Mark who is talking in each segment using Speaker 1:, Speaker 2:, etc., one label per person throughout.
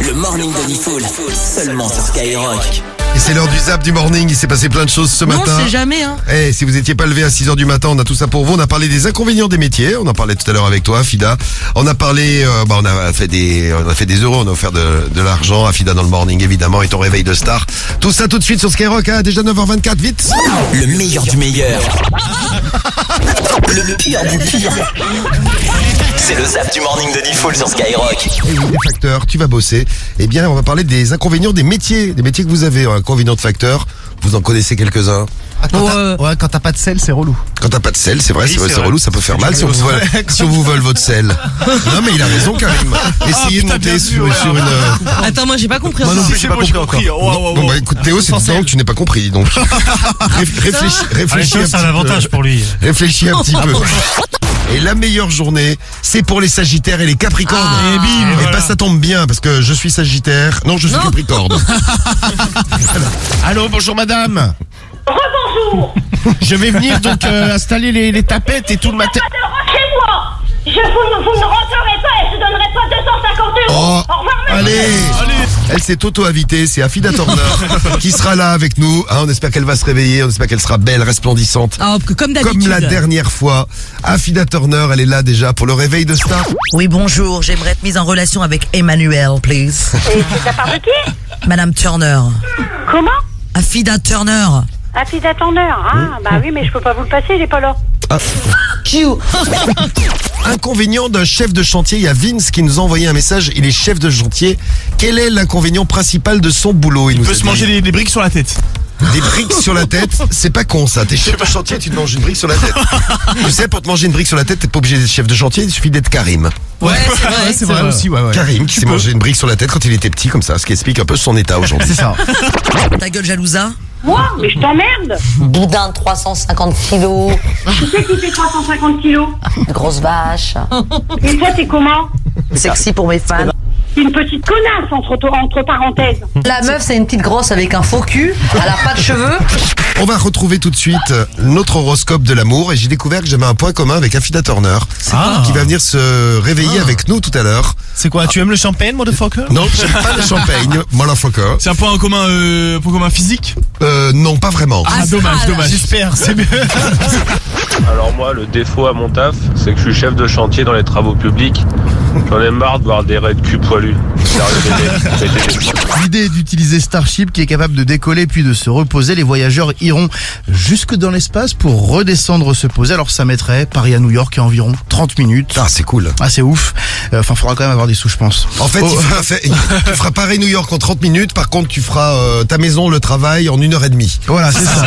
Speaker 1: Le morning de Diffoul, seulement sur Skyrock.
Speaker 2: Et c'est l'heure du zap du morning, il s'est passé plein de choses ce matin.
Speaker 3: Non, c'est jamais, hein.
Speaker 2: Si vous n'étiez pas levé à 6h du matin, on a tout ça pour vous. On a parlé des inconvénients des métiers, on en parlait tout à l'heure avec toi, Fida. On a parlé, on a fait des euros, on a offert de l'argent à Fida dans le morning, évidemment, et ton réveil de star. Tout ça tout de suite sur Skyrock, déjà 9h24, vite.
Speaker 1: Le meilleur du meilleur. Le pire du pire. C'est le zap du morning de Diffoul sur Skyrock.
Speaker 2: Les facteurs, tu vas bosser. Eh bien, on va parler des inconvénients des métiers que vous avez. Inconvénients de facteurs, vous en connaissez quelques-uns.
Speaker 4: Quand t'as pas de sel, c'est relou.
Speaker 2: Quand t'as pas de sel, c'est vrai,
Speaker 4: Oui,
Speaker 2: c'est relou, ça peut faire mal si on vous vole votre sel. Non mais il a raison Karim. Essayez de monter sur une...
Speaker 3: Attends, moi j'ai pas compris.
Speaker 2: Moi non plus, j'ai pas compris encore. Bon bah écoute Théo, c'est disant que tu n'es pas compris, donc réfléchis un
Speaker 5: c'est un avantage pour lui.
Speaker 2: Réfléchis un petit peu. Et la meilleure journée, c'est pour les Sagittaires et les Capricornes.
Speaker 5: Et bim,
Speaker 2: et
Speaker 5: voilà.
Speaker 2: bah ça tombe bien parce que je suis Sagittaire. Non, je suis Capricorne.
Speaker 4: Allô, bonjour madame.
Speaker 6: Rebonjour.
Speaker 4: Je vais venir donc installer les tapettes et tout le matin.
Speaker 6: Chez moi. Vous ne rentrerez pas et je ne donnerai pas 250 €.
Speaker 2: Oh,
Speaker 6: Au revoir, monsieur.
Speaker 2: allez. Elle s'est auto-invitée, c'est Afida Turner qui sera là avec nous. On espère qu'elle va se réveiller, on espère qu'elle sera belle, resplendissante.
Speaker 3: Ah, comme d'habitude.
Speaker 2: Comme la dernière fois, Afida Turner, elle est là déjà pour le réveil de star.
Speaker 7: Oui, bonjour, j'aimerais être mise en relation avec Emmanuel, please.
Speaker 6: Et c'est de la part de qui?
Speaker 7: Madame Turner.
Speaker 6: Comment?
Speaker 7: Afida Turner.
Speaker 6: Afida Turner. Ah, bah oui, mais je peux pas vous le passer, il est pas là.
Speaker 2: Inconvénient d'un chef de chantier, il y a Vince qui nous a envoyé un message, il est chef de chantier. Quel est l'inconvénient principal de son boulot?
Speaker 5: Il peut se manger des briques sur la tête.
Speaker 2: Des briques sur la tête, c'est pas con ça. T'es chef de chantier, tu te manges une brique sur la tête. Tu sais, pour te manger une brique sur la tête, t'es pas obligé d'être chef de chantier, il suffit d'être Karim.
Speaker 3: Ouais, c'est vrai.
Speaker 4: aussi, ouais.
Speaker 2: Karim qui s'est mangé une brique sur la tête quand il était petit comme ça, ce qui explique un peu son état aujourd'hui.
Speaker 4: C'est ça.
Speaker 7: Ta gueule jalousa.
Speaker 6: Moi? Mais je t'emmerde.
Speaker 7: Boudin de 350 kilos.
Speaker 6: Qui c'est qui fait 350 kilos?
Speaker 7: Grosse vache.
Speaker 6: Et toi, t'es comment?
Speaker 7: Sexy pour mes fans.
Speaker 6: T'es une petite connasse, entre parenthèses.
Speaker 7: La meuf, c'est une petite grosse avec un faux cul. Elle a pas de cheveux.
Speaker 2: On va retrouver tout de suite notre horoscope de l'amour et j'ai découvert que j'avais un point commun avec Afida Turner qui va venir se réveiller avec nous tout à l'heure.
Speaker 5: C'est quoi? Tu aimes le champagne, motherfucker?
Speaker 2: Non, j'aime pas le champagne, motherfucker.
Speaker 5: C'est un point commun physique?
Speaker 2: Non, pas vraiment.
Speaker 5: Ah, dommage. J'espère, c'est mieux.
Speaker 8: Alors moi, le défaut à mon taf, c'est que je suis chef de chantier dans les travaux publics. J'en ai marre de voir des raies de cul poilus. Sérieux,
Speaker 4: L'idée est d'utiliser Starship qui est capable de décoller puis de se reposer. Les voyageurs iront jusque dans l'espace pour redescendre se poser. Alors ça mettrait Paris à New York à environ 30 minutes.
Speaker 2: Ah, c'est cool.
Speaker 4: Ah, c'est ouf. Enfin, faudra quand même avoir des sous, je pense.
Speaker 2: En fait, tu feras Paris-New York en 30 minutes. Par contre, tu feras ta maison, le travail en 1h30.
Speaker 4: Voilà, c'est ça.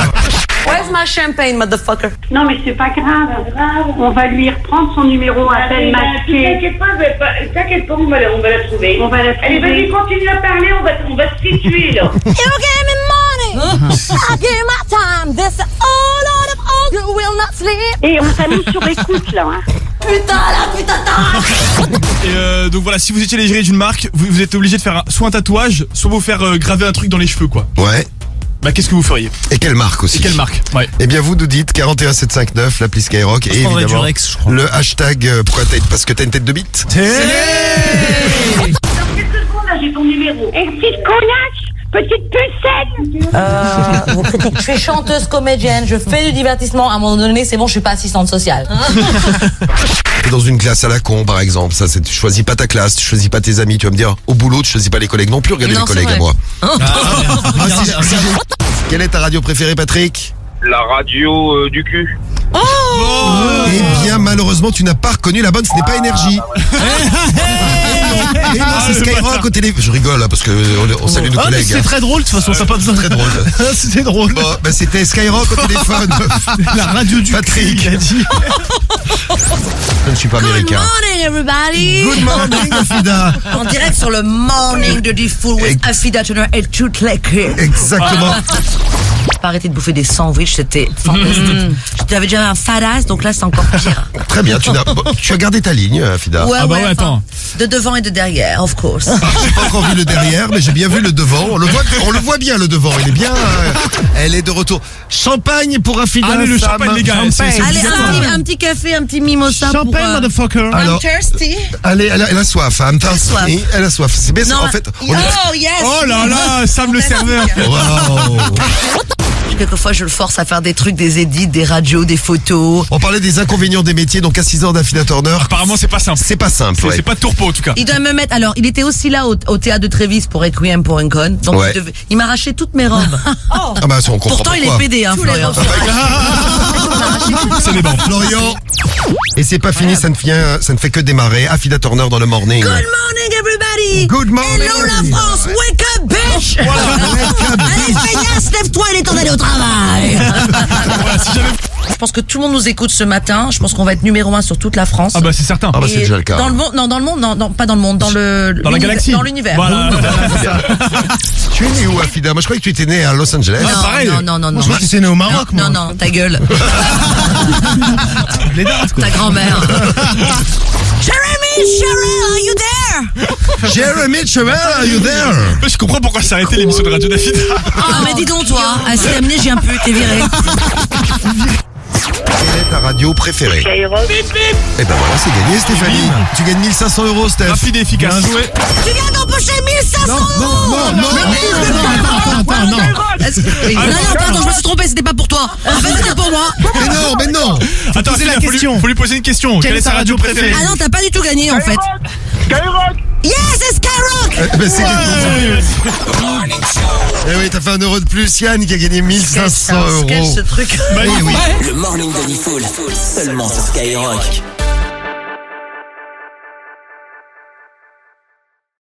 Speaker 7: Where's my champagne, motherfucker?
Speaker 6: Non, mais c'est pas grave. On va lui reprendre son numéro à peine masqué.
Speaker 9: T'inquiète pas, on va la trouver.
Speaker 6: On va la trouver.
Speaker 9: Allez, vas-y, continue à parler, on va se situer, là.
Speaker 7: You gave me money. I gave my time. This all out of all. You will not sleep.
Speaker 6: Et on t'a mis sur écoute, là. Hein.
Speaker 7: Putain, la putain.
Speaker 5: Et donc voilà, si vous étiez l'égérie d'une marque, vous êtes obligé de faire soit un tatouage, soit vous faire graver un truc dans les cheveux, quoi.
Speaker 2: Ouais.
Speaker 5: Bah qu'est-ce que vous feriez?
Speaker 2: Et quelle marque aussi?
Speaker 5: Et quelle marque? Ouais.
Speaker 2: Eh bien, vous nous dites 41759, l'appli Skyrock, et évidemment
Speaker 5: du Rex, je crois.
Speaker 2: le hashtag parce que t'as une tête de bite.
Speaker 9: Dans quelques secondes, là, j'ai ton numéro.
Speaker 6: Et petite connasse, petite pucelle.
Speaker 7: Vous critiquez, je suis chanteuse comédienne, je fais du divertissement. À un moment donné, c'est bon, je suis pas assistante sociale.
Speaker 2: T'es dans une classe à la con, par exemple. Ça, tu choisis pas ta classe, tu choisis pas tes amis. Tu vas me dire, au boulot, tu choisis pas les collègues non plus. Regardez
Speaker 3: Non,
Speaker 2: les collègues
Speaker 3: c'est
Speaker 2: à
Speaker 3: vrai.
Speaker 2: moi. Quelle est ta radio préférée, Patrick?
Speaker 8: La radio du cul.
Speaker 2: Eh bien, malheureusement, tu n'as pas reconnu la bonne. Ce n'est pas Énergie. Et non, c'est Skyrock au télé. Je rigole là parce que on salue nos collègues.
Speaker 5: C'est très drôle, de toute façon, ça pas besoin de
Speaker 2: Très drôle.
Speaker 5: C'était drôle.
Speaker 2: Bon, bah, c'était Skyrock au téléphone.
Speaker 5: La radio du
Speaker 2: Patrick.
Speaker 5: cul, il a dit.
Speaker 2: Je ne suis pas américain.
Speaker 7: Morning, everybody.
Speaker 2: Good morning, Afida.
Speaker 7: En direct sur le morning de Diffoul with Afida Turner et toute l'équipe.
Speaker 2: Exactement.
Speaker 3: pas arrêté de bouffer des sandwichs, c'était fantastique. J'avais déjà un fat ass, donc là c'est encore pire.
Speaker 2: Très bien, tu as gardé ta ligne, Fida.
Speaker 3: Ouais,
Speaker 5: Ah bah ouais,
Speaker 3: enfin,
Speaker 5: attends.
Speaker 3: de devant et de derrière, of course.
Speaker 2: J'ai pas encore vu le derrière, mais j'ai bien vu le devant. On le voit bien le devant. Il est bien. Elle est de retour. Champagne pour Afida.
Speaker 5: Allez, le
Speaker 2: Sam.
Speaker 5: champagne, les gars. c'est
Speaker 3: Allez,
Speaker 5: obligatoire.
Speaker 3: un petit café, un petit mimosa pour...
Speaker 4: motherfucker.
Speaker 2: Alors,
Speaker 3: thirsty.
Speaker 2: allez, elle a soif. I'm thirsty.
Speaker 3: soif.
Speaker 2: Elle a soif. C'est bien ça,
Speaker 3: Non,
Speaker 2: en fait.
Speaker 3: oh yes.
Speaker 5: Oh là là, Sam le serveur.
Speaker 2: Wow.
Speaker 3: Quelquefois, je le force à faire des trucs, des edits, des radios, des photos.
Speaker 2: On parlait des inconvénients des métiers, donc à 6 ans d'Afida Turner.
Speaker 5: Apparemment, c'est pas simple.
Speaker 2: C'est pas simple.
Speaker 5: C'est
Speaker 2: Ouais.
Speaker 5: pas de tourpeau en tout cas.
Speaker 3: Il doit me mettre. Alors, il était aussi là au théâtre de Trévis pour Requiem pour une conne. Donc,
Speaker 2: Ouais.
Speaker 3: il m'a arraché toutes mes robes.
Speaker 2: Ah bah ça, on comprend
Speaker 3: Pourtant, il
Speaker 2: pourquoi.
Speaker 3: est pédé, hein, Florian.
Speaker 5: C'est des bancs.
Speaker 2: Florian. Et c'est pas fini, ça ne fait que démarrer. Afida Turner dans le morning.
Speaker 3: Good morning, everybody.
Speaker 2: Good morning.
Speaker 3: Hello, la France. Wake up, bitch. Allez, feignasse, lève-toi, il est temps d'aller au travail.
Speaker 5: Voilà, si j'avais.
Speaker 3: Je pense que tout le monde nous écoute ce matin. Je pense qu'on va être numéro 1 sur toute la France.
Speaker 5: Ah bah c'est certain.
Speaker 2: Ah bah c'est
Speaker 3: Et
Speaker 2: déjà le cas.
Speaker 3: Dans le monde, non, pas dans le monde, dans
Speaker 5: la
Speaker 3: l'univers-
Speaker 5: galaxie.
Speaker 3: dans l'univers.
Speaker 5: Voilà.
Speaker 2: Tu es né où, Afida? Moi je croyais que tu étais né à Los Angeles.
Speaker 3: Non,
Speaker 5: pareil.
Speaker 3: non.
Speaker 4: Je crois que tu es né au Maroc, moi.
Speaker 3: Non, ta gueule.
Speaker 4: Les dates, quoi.
Speaker 3: Ta grand-mère. Jeremy, Cheryl, are you there?
Speaker 2: Jeremy Cheryl, are you there?
Speaker 5: Je comprends pourquoi s'est arrêté l'émission de radio d'Afida.
Speaker 3: Ah, mais dis donc, toi. À s'est amené, j'ai un peu été viré.
Speaker 2: Quelle est ta radio préférée?
Speaker 6: Skyrock.
Speaker 2: Eh ben voilà, c'est gagné, Stéphanie. Tu gagnes 1500 €, Steph.
Speaker 5: Rapide et efficace.
Speaker 4: Bien joué.
Speaker 3: Tu viens d'empocher 1500
Speaker 2: Non.
Speaker 3: Non, pardon, je me suis trompé, c'était pas pour toi. En fait, c'était pour moi.
Speaker 2: Mais non.
Speaker 5: Attends,
Speaker 4: poser la
Speaker 5: Afida,
Speaker 4: question.
Speaker 5: faut lui poser une question. Quelle est sa radio préférée?
Speaker 3: Ah non, t'as pas du tout gagné, en fait.
Speaker 9: Skyrock.
Speaker 3: Yes, c'est Skyrock.
Speaker 2: Ben, c'est Eh oui, t'as fait 1 € de plus, Yann, qui a gagné 1500
Speaker 3: Quel
Speaker 2: €.
Speaker 3: ce truc.
Speaker 5: Bah,
Speaker 2: Eh oui.
Speaker 1: Le morning de Diffoul, seulement sur Skyrock.